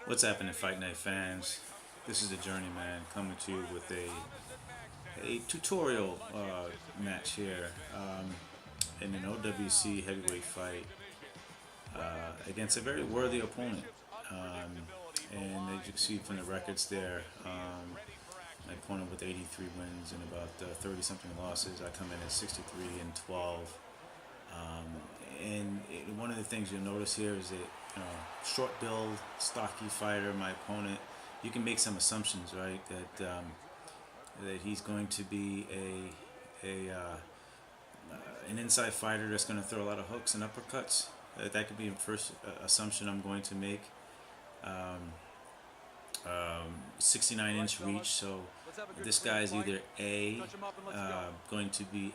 What's happening, Fight Night fans? This is the Journeyman coming to you with a tutorial match here in an OWC heavyweight fight against a very worthy opponent. And as you can see from the records there, my opponent with 83 wins and about 30 something losses. I come in at 63 and 12. One of the things you'll notice here is that short build, stocky fighter, my opponent. You can make some assumptions, right? That he's going to be an inside fighter that's going to throw a lot of hooks and uppercuts. That could be the first assumption I'm going to make. 69-inch reach, so this guy is either going to be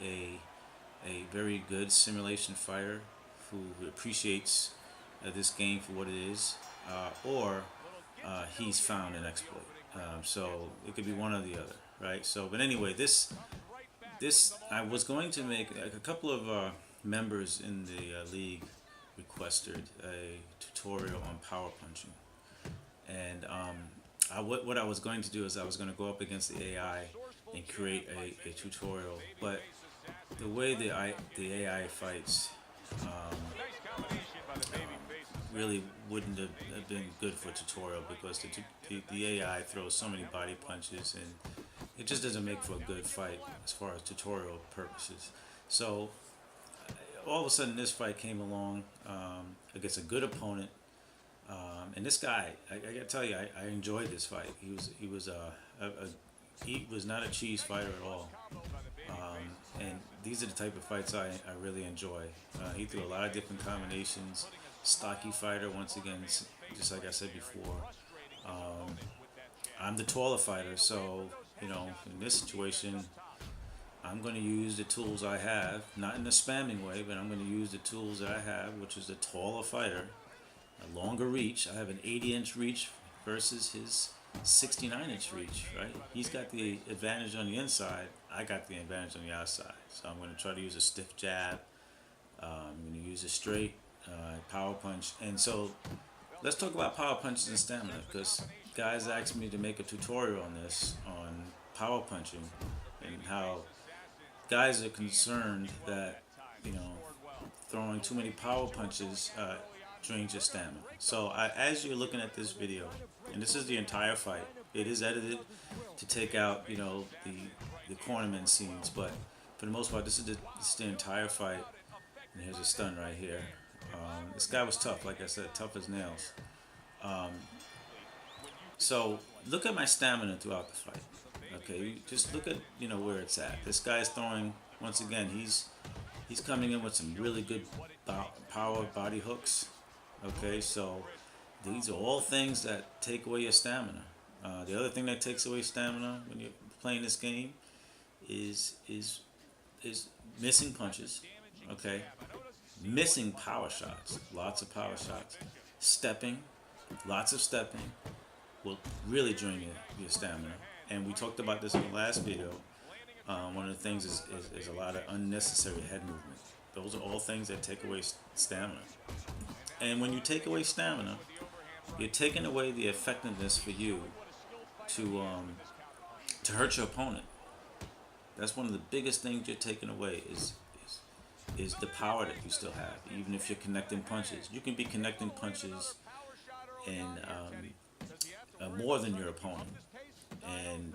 a very good simulation fighter who appreciates this game for what it is, or he's found an exploit. So it could be one or the other, right? So, but anyway, this I was going to make a couple of members in the league requested a tutorial on power punching, and what I was going to do is I was going to go up against the AI and create a tutorial, but the way the AI fights really wouldn't have been good for a tutorial, because the AI throws so many body punches and it just doesn't make for a good fight as far as tutorial purposes. So all of a sudden this fight came along against a good opponent, and this guy, I gotta tell you, I enjoyed this fight. He was not a cheese fighter at all. And these are the type of fights I really enjoy. He threw a lot of different combinations. Stocky fighter, once again, just like I said before. I'm the taller fighter, so in this situation, I'm going to use the tools I have, not in a spamming way, but I'm going to use the tools that I have, which is the taller fighter, a longer reach. I have an 80-inch reach versus his 69-inch reach, right? He's got the advantage on the inside. I got the advantage on the outside. So I'm going to try to use a stiff jab. I'm going to use a straight power punch. And so let's talk about power punches and stamina, because guys asked me to make a tutorial on this, on power punching, and how guys are concerned that throwing too many power punches drains your stamina. So as you're looking at this video, and this is the entire fight, it is edited to take out the cornerman scenes, but for the most part this is the entire fight. And here's a stun right here. This guy was tough, like I said, tough as nails. So look at my stamina throughout the fight. Okay, just look at where it's at. This guy's throwing, once again, he's coming in with some really good power body hooks. Okay, so these are all things that take away your stamina. The other thing that takes away stamina when you're playing this game is missing punches. Okay, missing power shots, lots of power shots, stepping, lots of stepping will really drain your stamina. And we talked about this in the last video. One of the things is a lot of unnecessary head movement. Those are all things that take away stamina. And when you take away stamina, you're taking away the effectiveness for you to hurt your opponent. That's one of the biggest things you're taking away is the power that you still have. Even if you're connecting punches, you can be connecting punches and more than your opponent, and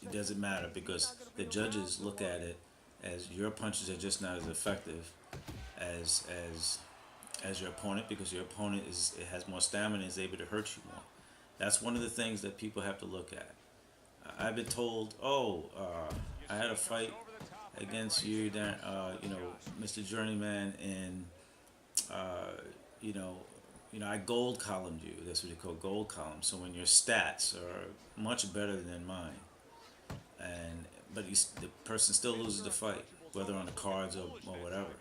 it doesn't matter, because the judges look at it as your punches are just not as effective as your opponent, because your opponent has more stamina and is able to hurt you more. That's one of the things that people have to look at. I've been told, I had a fight against you, Mr. Journeyman, and I gold columned you. That's what they call gold column. So when your stats are much better than mine, but the person still loses the fight, whether on the cards or whatever.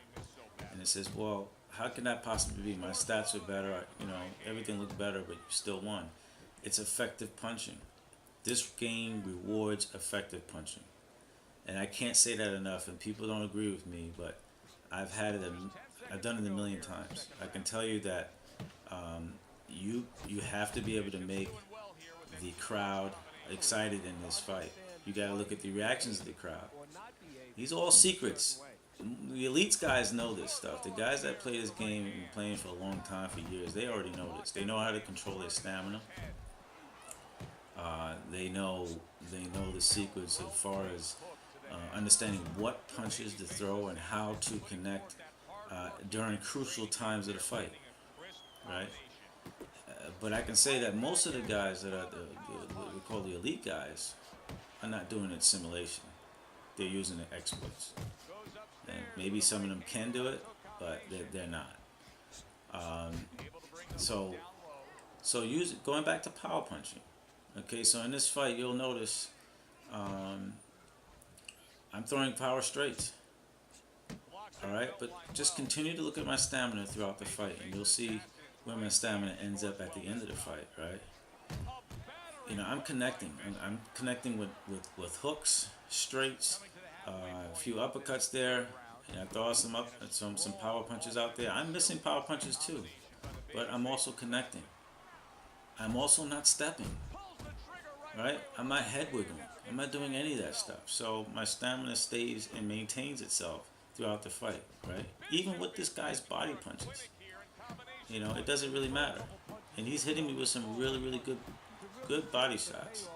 And it says, well, how can that possibly be? My stats are better, everything looked better, but you still won. It's effective punching. This game rewards effective punching. And I can't say that enough, and people don't agree with me, but I've done it a million times. I can tell you that you have to be able to make the crowd excited in this fight. You got to look at the reactions of the crowd. These are all secrets. The elites guys know this stuff. The guys that play this game and been playing for a long time, for years, they already know this. They know how to control their stamina. They know the secrets as far as understanding what punches to throw and how to connect during crucial times of the fight, right? But I can say that most of the guys that are what we call the elite guys are not doing it simulation. They're using the exploits. And maybe some of them can do it, but they're not. So going back to power punching. Okay, so in this fight, you'll notice I'm throwing power straights. All right, but just continue to look at my stamina throughout the fight, and you'll see where my stamina ends up at the end of the fight, right? You know, I'm connecting. I'm connecting with hooks, straights, a few uppercuts there. And I throw some power punches out there. I'm missing power punches too, but I'm also connecting. I'm also not stepping, right? I'm not head wiggling. I'm not doing any of that stuff. So my stamina stays and maintains itself throughout the fight, right? Even with this guy's body punches, you know, it doesn't really matter. And he's hitting me with some really, really good body shots,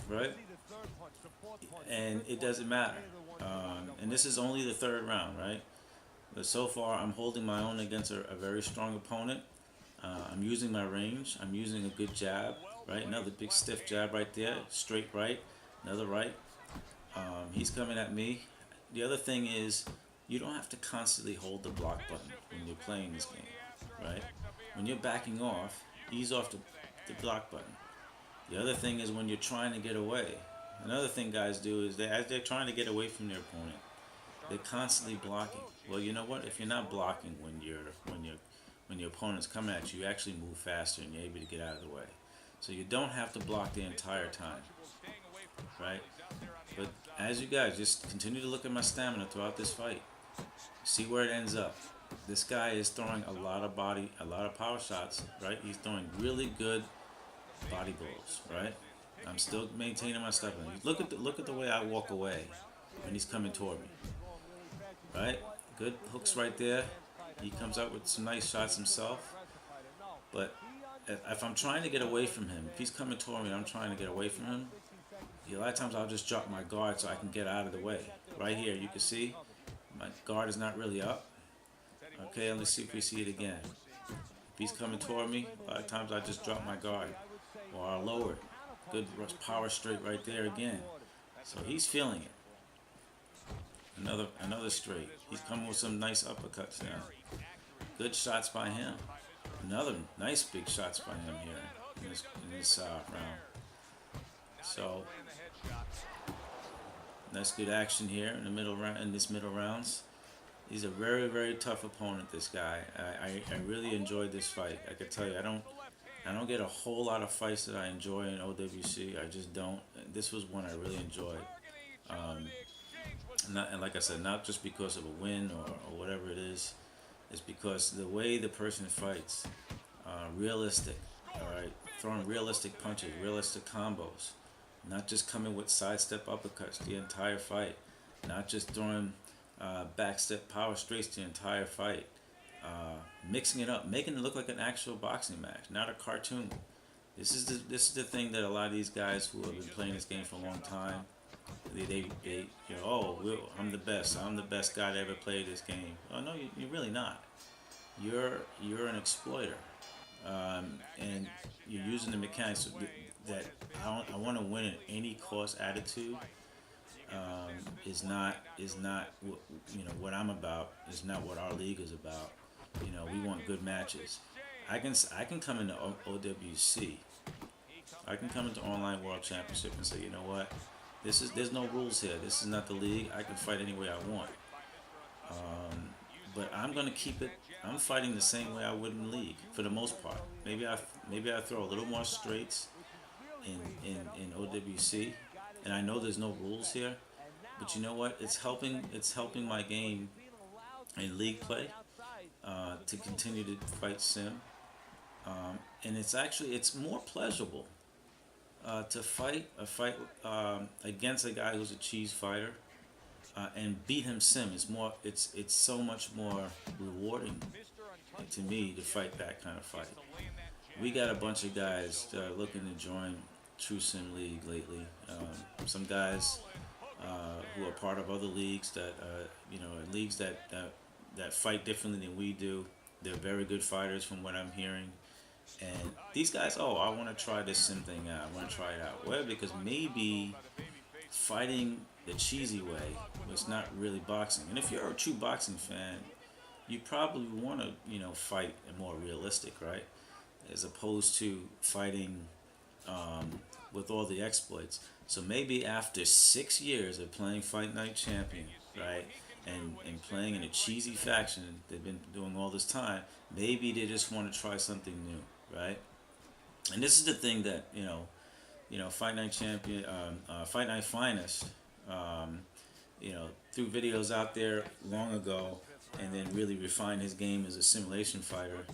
right? And it doesn't matter. And this is only the third round, right? But so far, I'm holding my own against a very strong opponent. I'm using my range. I'm using a good jab, right? Another big stiff jab right there. Straight right, another right. He's coming at me. The other thing is, you don't have to constantly hold the block button when you're playing this game, right? When you're backing off, ease off the block button. The other thing is when you're trying to get away. Another thing guys do is as they're trying to get away from their opponent, they're constantly blocking. Well, you know what? If you're not blocking when your opponent's coming at you, you actually move faster and you're able to get out of the way. So you don't have to block the entire time, right? But as you guys just continue to look at my stamina throughout this fight, see where it ends up. This guy is throwing a lot of power shots, right? He's throwing really good body blows, right? I'm still maintaining my stuff. Look at the way I walk away when he's coming toward me, right? Good hooks right there. He comes out with some nice shots himself. But if I'm trying to get away from him, if he's coming toward me and I'm trying to get away from him, a lot of times I'll just drop my guard so I can get out of the way. Right here, you can see my guard is not really up. Okay, let's see if we see it again. If he's coming toward me, a lot of times I just drop my guard or I'll lower it. Good power straight right there again. So he's feeling it. Another straight. He's coming with some nice uppercuts now. Good shots by him. Another nice big shots by him here in this round. So that's good action here in the middle round. In this middle rounds, he's a very, very tough opponent. This guy. I really enjoyed this fight. I could tell you, I don't get a whole lot of fights that I enjoy in OWC. I just don't. This was one I really enjoyed. And like I said, not just because of a win or whatever it is. It's because the way the person fights, realistic. All right, throwing realistic punches, realistic combos. Not just coming with sidestep uppercuts the entire fight. Not just throwing backstep power straights the entire fight. Mixing it up, making it look like an actual boxing match, not a cartoon. This is the thing that a lot of these guys who have been playing this game for a long time, they you know, oh, I'm the best. I'm the best guy to ever play this game. Oh no, you're really not. You're an exploiter, and you're using the mechanics that I want to win at any cost attitude. Is not what, what I'm about. Is not what our league is about. We want good matches. I can come into OWC. I can come into Online World Championship and say, you know what, there's no rules here. This is not the league. I can fight any way I want. But I'm gonna keep it. I'm fighting the same way I would in league for the most part. Maybe I throw a little more straights in OWC, and I know there's no rules here. But you know what? It's helping my game in league play to continue to fight sim And it's more pleasurable to fight against a guy who's a cheese fighter and beat him sim. It's so much more rewarding to me to fight that kind of fight. We got a bunch of guys that are looking to join True Sim League lately. Some guys who are part of other leagues that leagues that fight differently than we do. They're very good fighters from what I'm hearing. And these guys, oh, I want to try this sim thing out. I want to try it out. Well, because maybe fighting the cheesy way was not really boxing. And if you're a true boxing fan, you probably want to, fight more realistic, right? As opposed to fighting with all the exploits. So maybe after 6 years of playing Fight Night Champion, right, and playing in a cheesy faction they've been doing all this time, maybe they just want to try something new, right? And this is the thing that Fight Night Champion, Fight Night Finest, threw videos out there long ago, and then really refined his game as a simulation fighter.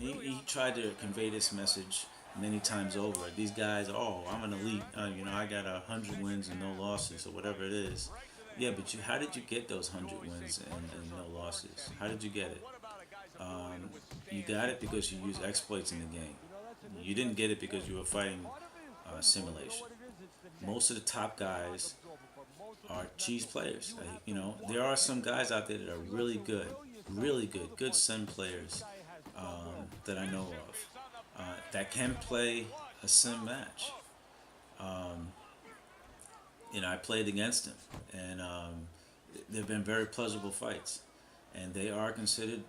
He tried to convey this message many times over. These guys, oh, I'm an elite. I got 100 wins and no losses, or whatever it is. Yeah, but how did you get those 100 wins and no losses? How did you get it? You got it because you used exploits in the game. You didn't get it because you were fighting simulation. Most of the top guys are cheese players. There are some guys out there that are really good sim players that I know of that can play a sim match. I played against them, and they've been very pleasurable fights. And they are considered,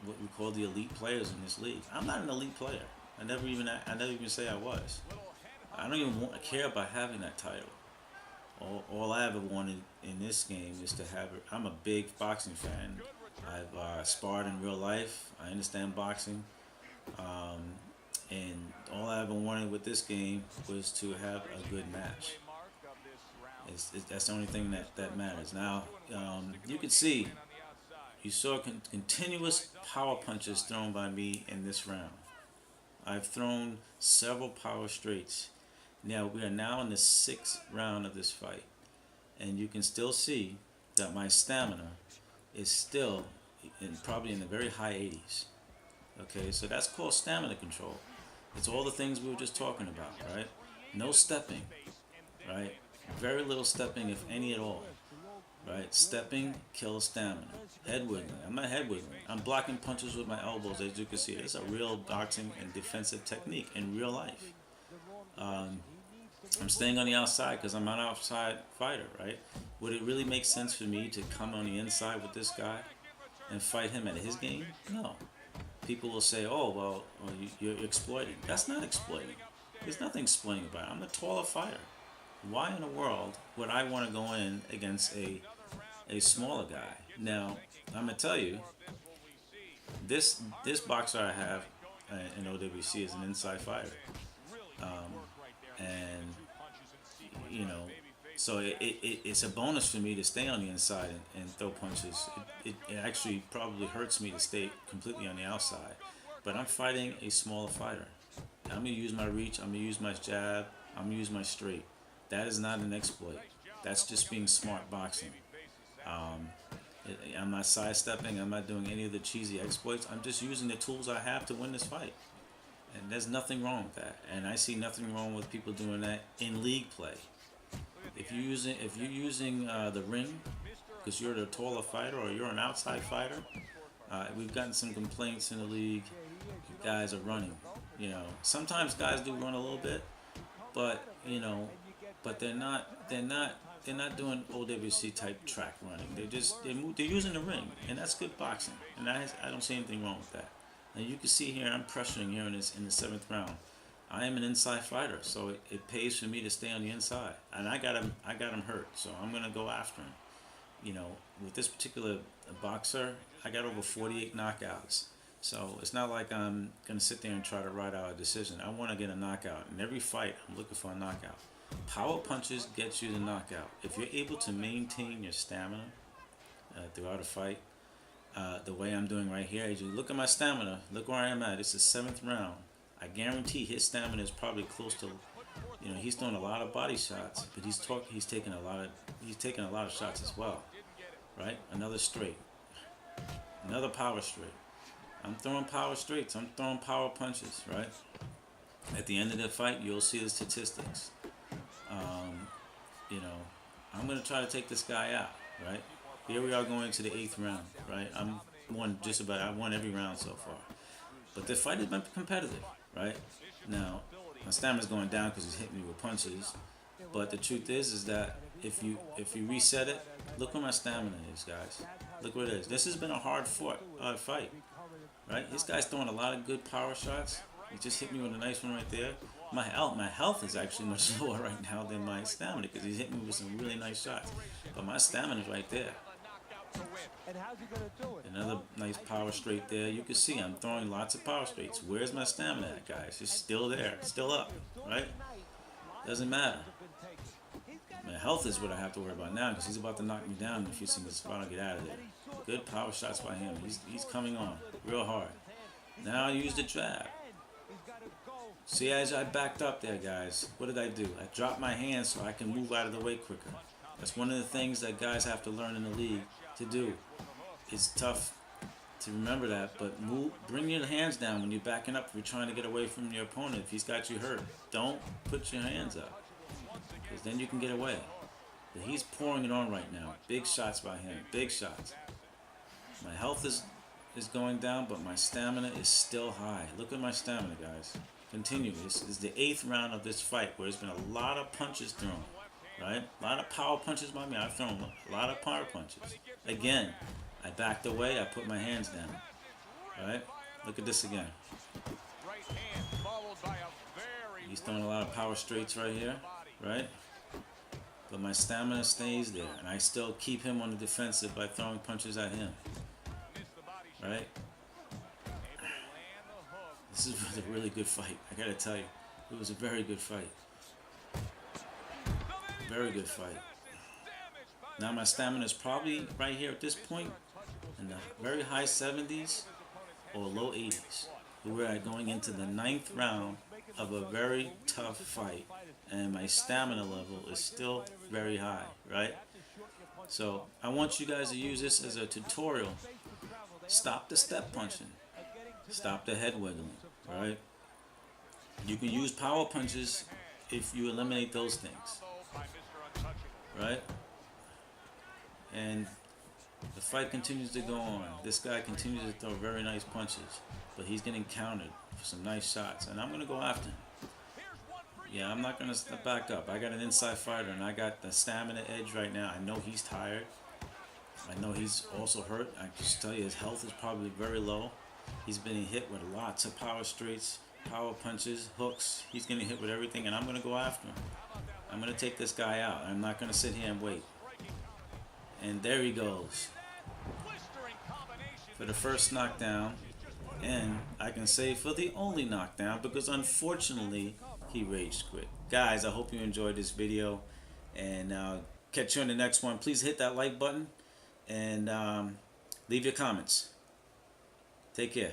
what we call the elite players in this league. I'm not an elite player. I never even say I was. I don't even care about having that title. All I ever wanted in this game is to have it. I'm a big boxing fan. I've sparred in real life. I understand boxing. And all I ever wanted with this game was to have a good match. That's the only thing that matters. Now, you saw continuous power punches thrown by me in this round. I've thrown several power straights. Now, we are now in the 6th round of this fight. And you can still see that my stamina is still probably in the very high 80s. Okay, so that's called stamina control. It's all the things we were just talking about, right? No stepping, right? Very little stepping, if any at all, right? Stepping kills stamina. Head wiggling. I'm not head wiggling. I'm blocking punches with my elbows, as you can see. It's a real boxing and defensive technique in real life. I'm staying on the outside because I'm an outside fighter, right? Would it really make sense for me to come on the inside with this guy and fight him at his game? No. People will say, oh, well, you're exploiting. That's not exploiting. There's nothing exploiting about it. I'm a taller fighter. Why in the world would I want to go in against a smaller guy? Now, I'm going to tell you, this boxer I have in OWC is an inside fighter. And, so it's a bonus for me to stay on the inside and throw punches. It actually probably hurts me to stay completely on the outside. But I'm fighting a smaller fighter. I'm going to use my reach. I'm going to use my jab. I'm going to use my straight. That is not an exploit. That's just being smart boxing. I'm not sidestepping. I'm not doing any of the cheesy exploits. I'm just using the tools I have to win this fight. And there's nothing wrong with that. And I see nothing wrong with people doing that in league play. If you're using the ring because you're the taller fighter or you're an outside fighter, we've gotten some complaints in the league. Guys are running. Sometimes guys do run a little bit, but they're not doing OWC type track running. They're using the ring, and that's good boxing. And I don't see anything wrong with that. And you can see here, I'm pressuring here in the 7th round. I am an inside fighter, so it pays for me to stay on the inside. And I got him hurt, so I'm gonna go after him. With this particular boxer, I got over 48 knockouts. So it's not like I'm gonna sit there and try to ride out a decision. I want to get a knockout. In every fight, I'm looking for a knockout. Power punches get you the knockout. If you're able to maintain your stamina throughout a fight, the way I'm doing right here. As you look at my stamina, look where I am at. It's the 7th round. I guarantee his stamina is probably close to, he's throwing a lot of body shots, but he's taking a lot of shots as well, right? Another straight, another power straight. I'm throwing power straights. I'm throwing power punches, right? At the end of the fight, you'll see the statistics. I'm going to try to take this guy out, right? Here we are going to the 8th round, right? I won every round so far. But the fight has been competitive, right? Now, my stamina's going down because he's hitting me with punches. But the truth is that if you reset it, look where my stamina is, guys. Look where it is. This has been a hard fight, right? This guy's throwing a lot of good power shots. He just hit me with a nice one right there. My health is actually much lower right now than my stamina because he's hitting me with some really nice shots. But my stamina's right there. Another nice power straight there. You can see I'm throwing lots of power straights. Where's my stamina at, guys? It's still there. Still up, right? Doesn't matter. My health is what I have to worry about now because he's about to knock me down in a few seconds if I don't get out of there. Good power shots by him. He's coming on real hard. Now I use the jab. See, as I backed up there, guys, what did I do? I dropped my hands so I can move out of the way quicker. That's one of the things that guys have to learn in the league to do. It's tough to remember that, but bring your hands down when you're backing up if you're trying to get away from your opponent. If he's got you hurt, don't put your hands up because then you can get away. But he's pouring it on right now. Big shots by him. Big shots. My health is going down, but my stamina is still high. Look at my stamina, guys. Continue. This is the 8th round of this fight where there's been a lot of punches thrown, right? A lot of power punches by me. I've thrown a lot of power punches. Again, I backed away. I put my hands down, right? Look at this again. He's throwing a lot of power straights right here, right? But my stamina stays there, and I still keep him on the defensive by throwing punches at him, right? This is a really good fight. I gotta tell you, it was a very good fight. Very good fight. Now my stamina is probably right here at this point in the very high 70s or low 80s. We're going into the 9th round of a very tough fight, and my stamina level is still very high, right? So I want you guys to use this as a tutorial. Stop the step punching. Stop the head wiggling, right? You can use power punches if you eliminate those things, right? And the fight continues to go on. This guy continues to throw very nice punches, but he's getting countered for some nice shots, and I'm going to go after him. Yeah, I'm not going to step back up. I got an inside fighter, and I got the stamina edge right now. I know he's tired. I know he's also hurt. I can just tell you his health is probably very low. He's been hit with lots of power straights, power punches, hooks. He's getting hit with everything, and I'm going to go after him. I'm going to take this guy out. I'm not going to sit here and wait. And there he goes for the first knockdown. And I can say for the only knockdown because unfortunately he rage quit. Guys, I hope you enjoyed this video, and catch you on the next one. Please hit that like button and leave your comments. Take care.